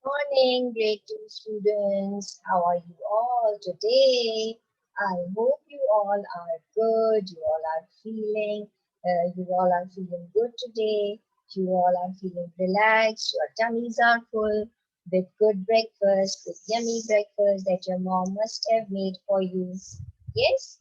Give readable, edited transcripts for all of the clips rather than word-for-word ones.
Morning, grade 2 students. How are you all today? I hope you all are good. You all are feeling good today. You all are feeling relaxed. Your tummies are full with good breakfast, with yummy breakfast that your mom must have made for you. Yes?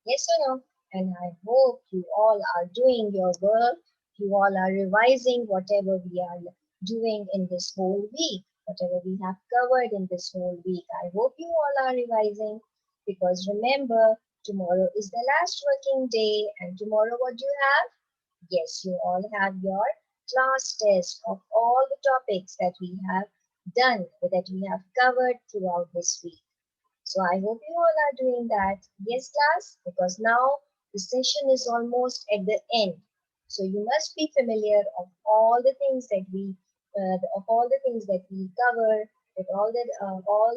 Yes or no? And I hope you all are doing your work. You all are revising whatever we are doing in this whole week, whatever we have covered in this whole week. I hope you all are revising because remember, tomorrow is the last working day, and tomorrow what do you have? Yes, you all have your class test of all the topics that we have done, that we have covered throughout this week. So I hope you all are doing that. Yes, class, because now the session is almost at the end. So you must be familiar of all the things that we cover, with all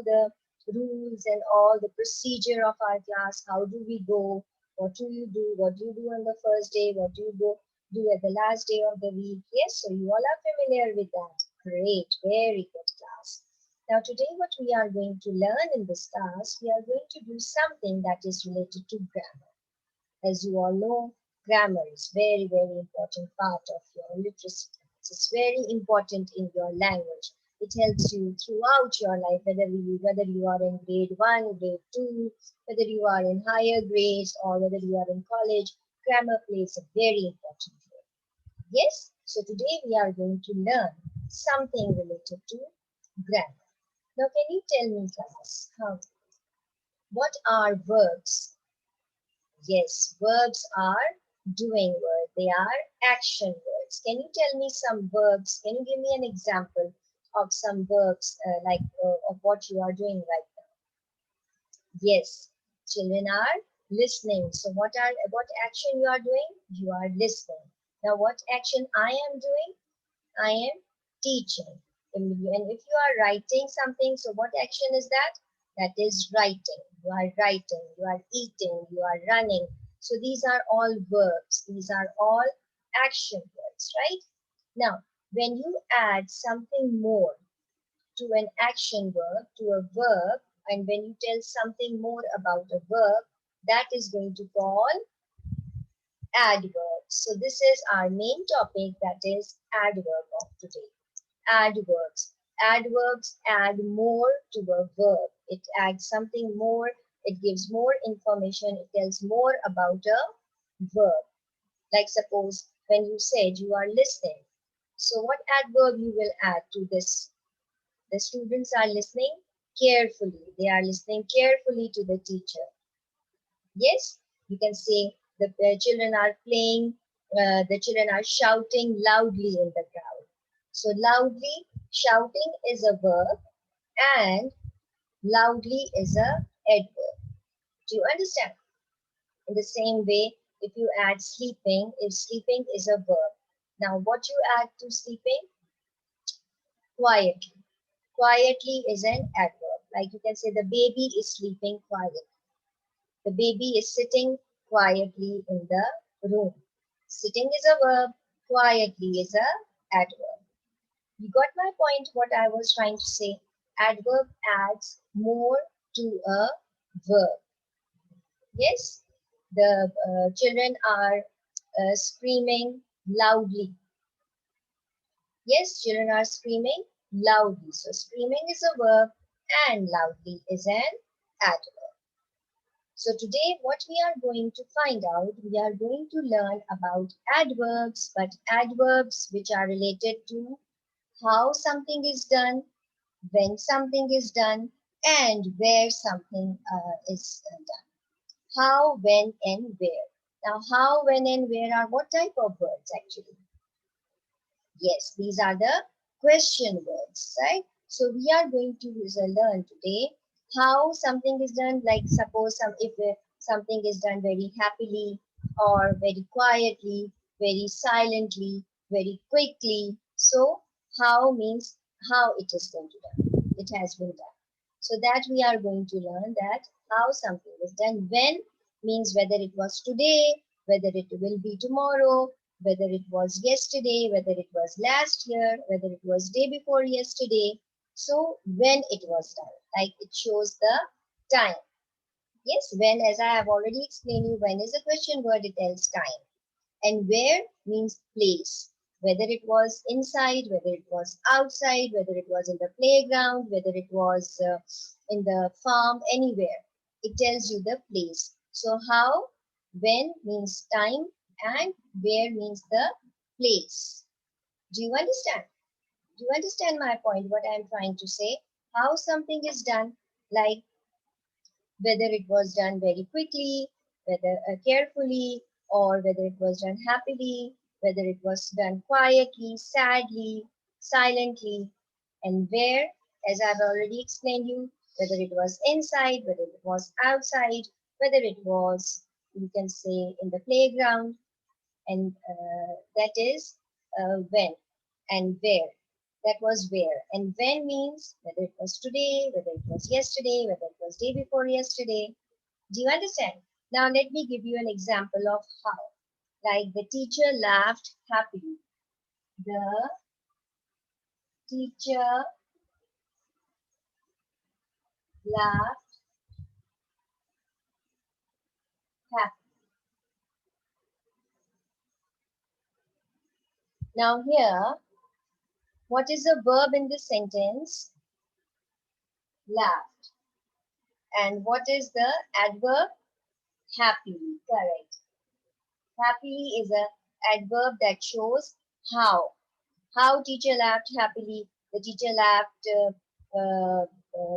the rules and all the procedure of our class. How do we go? What do you do? What do you do on the first day? What do you do at the last day of the week? Yes, so you all are familiar with that. Great, very good, class. Now today what we are going to learn in this class, we are going to do something that is related to grammar. As you all know, grammar is very, very important part of your literacy. It's very important in your language. It helps you throughout your life, whether you are in grade 1, grade 2, whether you are in higher grades or whether you are in college, grammar plays a very important role. Yes, so today we are going to learn something related to grammar. Now, can you tell me, class, what are verbs? Yes, verbs are doing words. They are action words. Can you tell me some verbs? Can you give me an example of some verbs of what you are doing right now? Yes, children are listening. So what action you are doing? You are listening. Now, what action I am doing? I am teaching. And if you are writing something, so what action is that? That is writing. You are writing, you are eating, you are running. So these are all verbs. These are all action words, right? Now, when you add something more to an action verb, to a verb, and when you tell something more about a verb, that is going to call adverbs. So this is our main topic, that is adverb of today. Adverbs. Adverbs add more to a verb. It adds something more. It gives more information. It tells more about a verb. Like suppose when you said you are listening. So what adverb you will add to this? The students are listening carefully. They are listening carefully to the teacher. Yes, you can say the children are playing, the children are shouting loudly in the crowd. So loudly, shouting is a verb and loudly is a adverb. Do you understand? In the same way, if you add sleeping, if sleeping is a verb. Now what you add to sleeping? Quietly. Quietly is an adverb. Like you can say the baby is sleeping quietly. The baby is sitting quietly in the room. Sitting is a verb, quietly is a adverb. You got my point, what I was trying to say. Adverb adds more to a verb. Yes, the children are screaming loudly. Yes, children are screaming loudly. So screaming is a verb and loudly is an adverb. So today what we are going to find out, we are going to learn about adverbs, but adverbs which are related to how something is done, when something is done, and where something is done. How, when, and where. Now, how, when, and where are what type of words actually? Yes, these are the question words, right? So we are going to learn today how something is done. Like suppose if something is done very happily or very quietly, very silently, very quickly. So how means how it is going to done. It has been done. So that we are going to learn that how something is done. When means whether it was today, whether it will be tomorrow, whether it was yesterday, whether it was last year, whether it was day before yesterday. So when it was done, like it shows the time. Yes, when, as I have already explained you, when is a question word, it tells time. And where means place. Whether it was inside, whether it was outside, whether it was in the playground, whether it was in the farm, anywhere. It tells you the place. So how, when means time and where means the place. Do you understand? Do you understand my point, what I am trying to say? How something is done, like whether it was done very quickly, whether carefully, or whether it was done happily, whether it was done quietly, sadly, silently, and where, as I've already explained you, whether it was inside, whether it was outside, whether it was, you can say, in the playground, and that is when and where. That was where. And when means whether it was today, whether it was yesterday, whether it was day before yesterday. Do you understand? Now let me give you an example of how. Like the teacher laughed happily. The teacher laughed happily. Now here, what is the verb in this sentence? Laughed. And what is the adverb? Happily. Correct. Happily is a adverb that shows how. How teacher laughed happily. The teacher laughed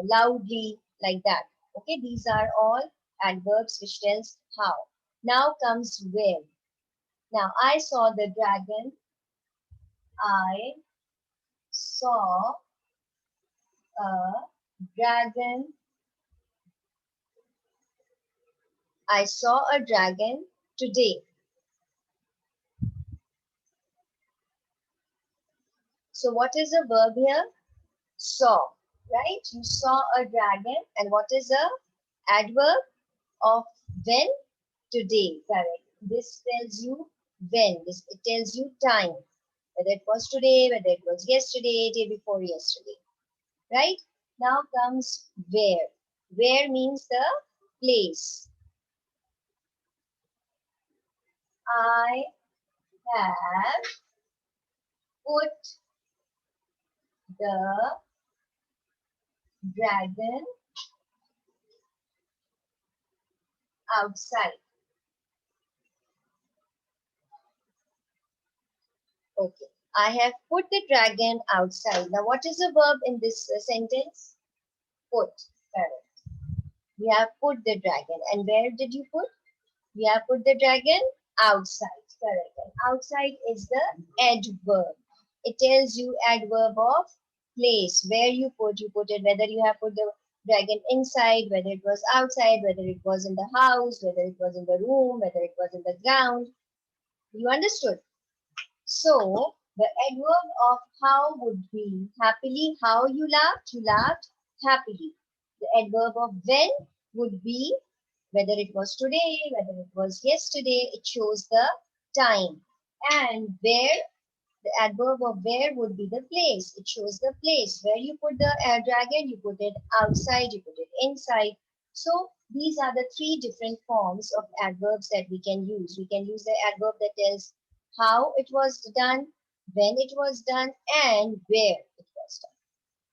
loudly, like that. Okay, these are all adverbs which tells how. Now comes where. Now I saw the dragon. I saw a dragon. I saw a dragon today. So what is the verb here? Saw, right? You saw a dragon, and what is the adverb of when? Today, correct. This tells you when. This it tells you time. Whether it was today, whether it was yesterday, day before yesterday. Right? Now comes where. Where means the place. I have put the dragon outside. Okay. I have put the dragon outside. Now, what is the verb in this sentence? Put. Correct. We have put the dragon. And where did you put? We have put the dragon outside. Correct. And outside is the adverb. It tells you adverb of place. Where you put it, whether you have put the dragon inside, whether it was outside, whether it was in the house, whether it was in the room, whether it was in the ground. You understood? So the adverb of how would be happily. How you laughed? You laughed happily. The adverb of when would be whether it was today, whether it was yesterday. It shows the time. And where, the adverb of where would be the place. It shows the place. Where you put the dragon, you put it outside, you put it inside. So these are the three different forms of adverbs that we can use. We can use the adverb that tells how it was done, when it was done, and where it was done.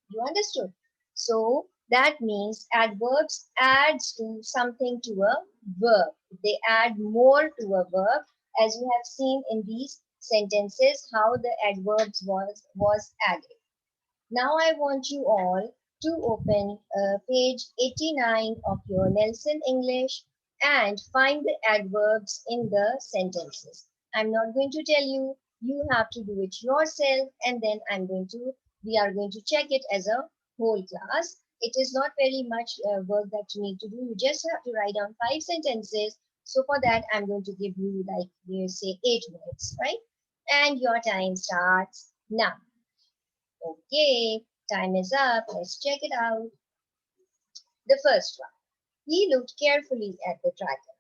You understood? So that means adverbs adds to something to a verb. They add more to a verb, as you have seen in these sentences how the adverbs was added. Now I want you all to open page 89 of your Nelson English and find the adverbs in the sentences. I'm not going to tell you, you have to do it yourself, and then we are going to check it as a whole class. It is not very much work that you need to do. You just have to write down 5 sentences. So for that, I'm going to give you, like, you say, 8 minutes, right? And your time starts now. Okay, time is up. Let's check it out. The first one. He looked carefully at the dragon.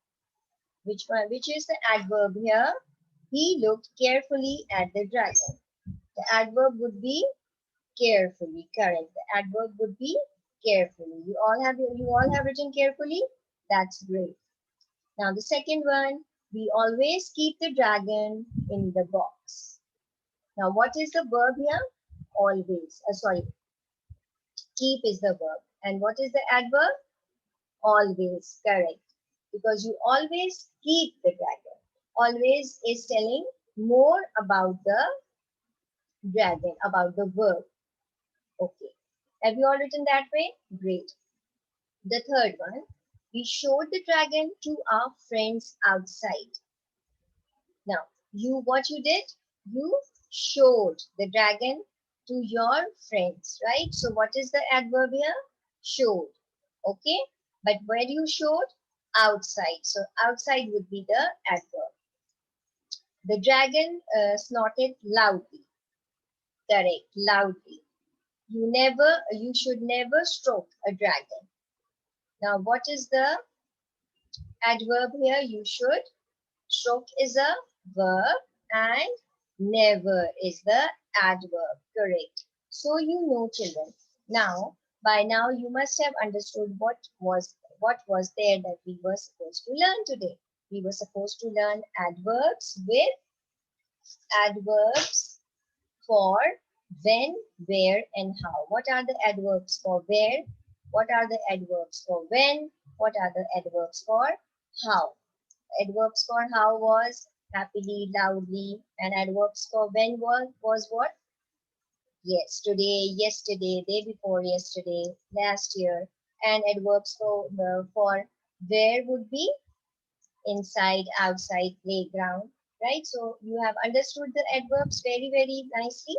Which one? Which is the adverb here? He looked carefully at the dragon. The adverb would be Carefully, correct. The adverb would be carefully. You all have written carefully? That's great. Now the second one, we always keep the dragon in the box. Now what is the verb here? Always. Sorry, keep is the verb. And what is the adverb? Always. Correct. Because you always keep the dragon. Always is telling more about the dragon, about the verb. Okay. Have you all written that way? Great. The third one, we showed the dragon to our friends outside. Now, what you did? You showed the dragon to your friends, right? So what is the adverb here? Showed. Okay. But where you showed? Outside. So outside would be the adverb. The dragon snorted loudly. Correct. Loudly. You should never stroke a dragon. Now, what is the adverb here? You should. Stroke is a verb and never is the adverb. Correct. So you know, children. Now, by now you must have understood what was there that we were supposed to learn today. We were supposed to learn adverbs for when, where, and how. What are the adverbs for where? What are the adverbs for when? What are the adverbs for how? Adverbs for how was happily, loudly, and adverbs for when was what? Yes, today, yesterday, day before yesterday, last year, and adverbs for where would be inside, outside, playground, right? So you have understood the adverbs very, very nicely.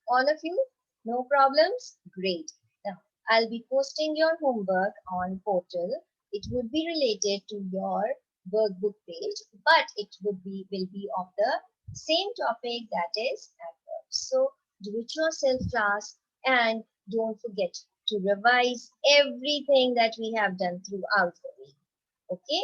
All of you, no problems? Great. Now, I'll be posting your homework on portal. It would be related to your workbook page, but will be of the same topic, that is adverbs. So do it yourself, class, and don't forget to revise everything that we have done throughout the week. Okay,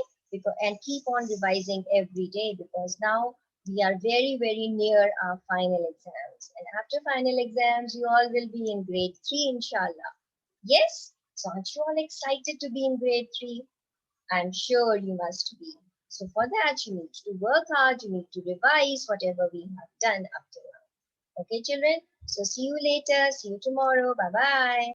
and keep on revising every day, because now we are very, very near our final exams, and after final exams you all will be in grade 3, inshallah. Yes, so aren't you all excited to be in grade 3? I'm sure you must be. So for that you need to work hard, you need to revise whatever we have done up to now. Okay, children, so see you later, see you tomorrow. Bye bye.